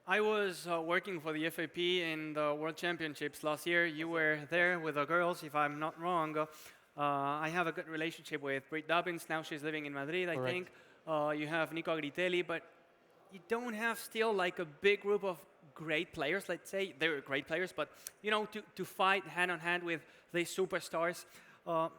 I was working for the FAP in the World Championships last year. You were there with the girls, if I'm not wrong. I have a good relationship with Brit Dobbins. Now she's living in Madrid, I Correct. think. You have Nico Agritelli, but you don't have still like a big group of great players, let's say. They're great players, but to fight hand on hand with these superstars. Uh,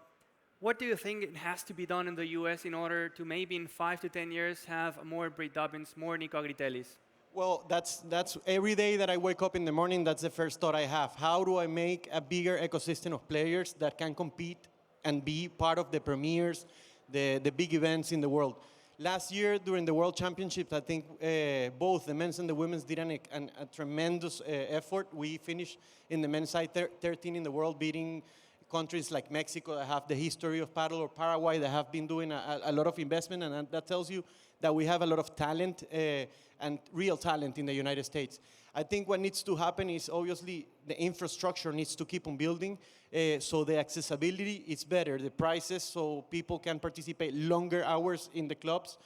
what do you think it has to be done in the US in order to maybe in 5 to 10 years have more Brit Dobbins, more Nico Agritellis? Well, that's every day that I wake up in the morning. That's the first thought I have. How do I make a bigger ecosystem of players that can compete and be part of the premieres, the big events in the world? Last year during the World Championships, I think both the men's and the women's did a tremendous effort. We finished in the men's side 13 in the world, beating countries like Mexico that have the history of paddle, or Paraguay that have been doing a lot of investment, and that tells you that we have a lot of talent and real talent in the United States. I think what needs to happen is obviously the infrastructure needs to keep on building, so the accessibility is better, the prices so people can participate longer hours in the clubs,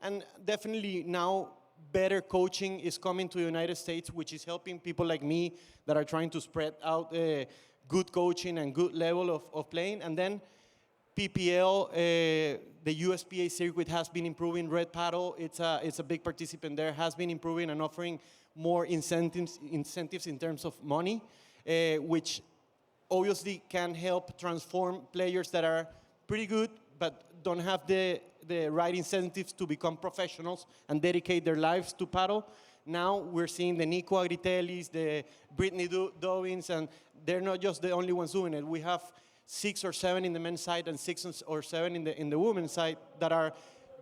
and definitely now better coaching is coming to the United States, which is helping people like me that are trying to spread out good coaching and good level of playing. And then PPL, the USPA circuit has been improving. Red Paddle, it's a big participant there, has been improving and offering more incentives in terms of money, which obviously can help transform players that are pretty good but don't have the right incentives to become professionals and dedicate their lives to paddle. Now we're seeing the Nico Agritellis, the Brittany Dobbins, and they're not just the only ones doing it. We have 6 or 7 in the men's side and 6 or 7 in the women's side that are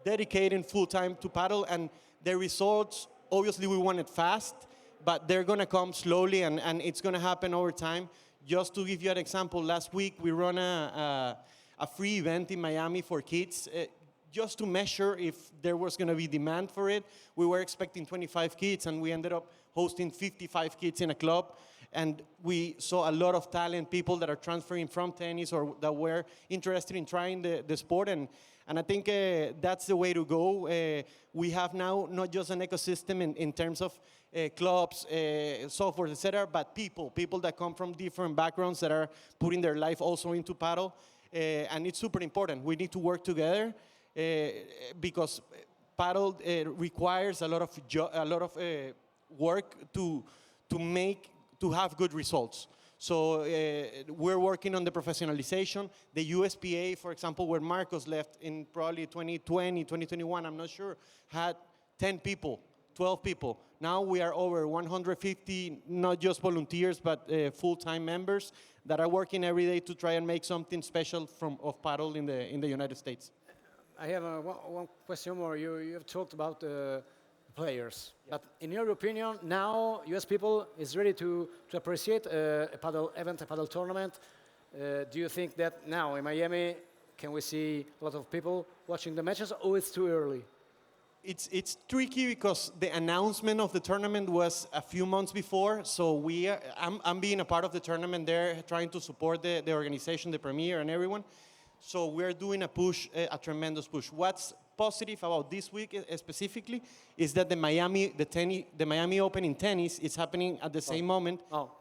dedicating full time to paddle, and the results, obviously we want it fast, but they're gonna come slowly, and it's gonna happen over time. Just to give you an example, last week we run a free event in Miami for kids, just to measure if there was gonna be demand for it. We were expecting 25 kids, and we ended up hosting 55 kids in a club. And we saw a lot of talent, people that are transferring from tennis or that were interested in trying the sport. And I think that's the way to go. We have now not just an ecosystem in terms of clubs, software, etc., but people that come from different backgrounds that are putting their life also into paddle. And it's super important. We need to work together because paddle requires a lot of work to have good results. So we're working on the professionalization. The USPA, for example, where Marcos left in probably 2020, 2021, I'm not sure, had 10 people, 12 people. Now we are over 150, not just volunteers, but full-time members that are working every day to try and make something special of paddle in the United States. I have one question more. You have talked about players, but in your opinion, now U.S. people is ready to appreciate a paddle event, a paddle tournament. Do you think that now in Miami can we see a lot of people watching the matches, or it's too early? It's tricky because the announcement of the tournament was a few months before, so I'm being a part of the tournament there, trying to support the organization, the premier, and everyone. So we're doing a push, a tremendous push. What's positive about this week specifically is that the Miami Open in tennis is happening at the same moment,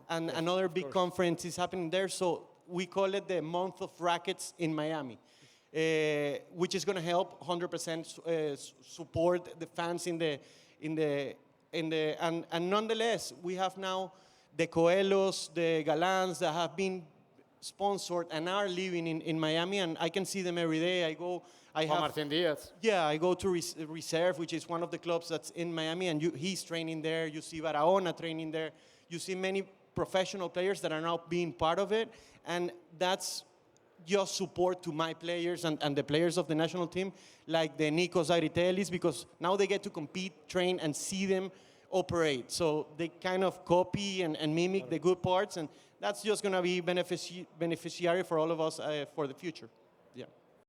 and yes, another big conference is happening there. So we call it the month of rackets in Miami, which is going to help 100% support the fans and nonetheless we have now the Coelhos, the Galans that have been sponsored and are living in Miami, and I can see them every day. Martin Diaz. Yeah, I go to Reserve, which is one of the clubs that's in Miami, and he's training there. You see Barahona training there. You see many professional players that are now being part of it, and that's just support to my players and the players of the national team, like the Nikos Agritellis, because now they get to compete, train, and see them operate. So they kind of copy and mimic the good parts, and that's just going to be beneficiary for all of us for the future.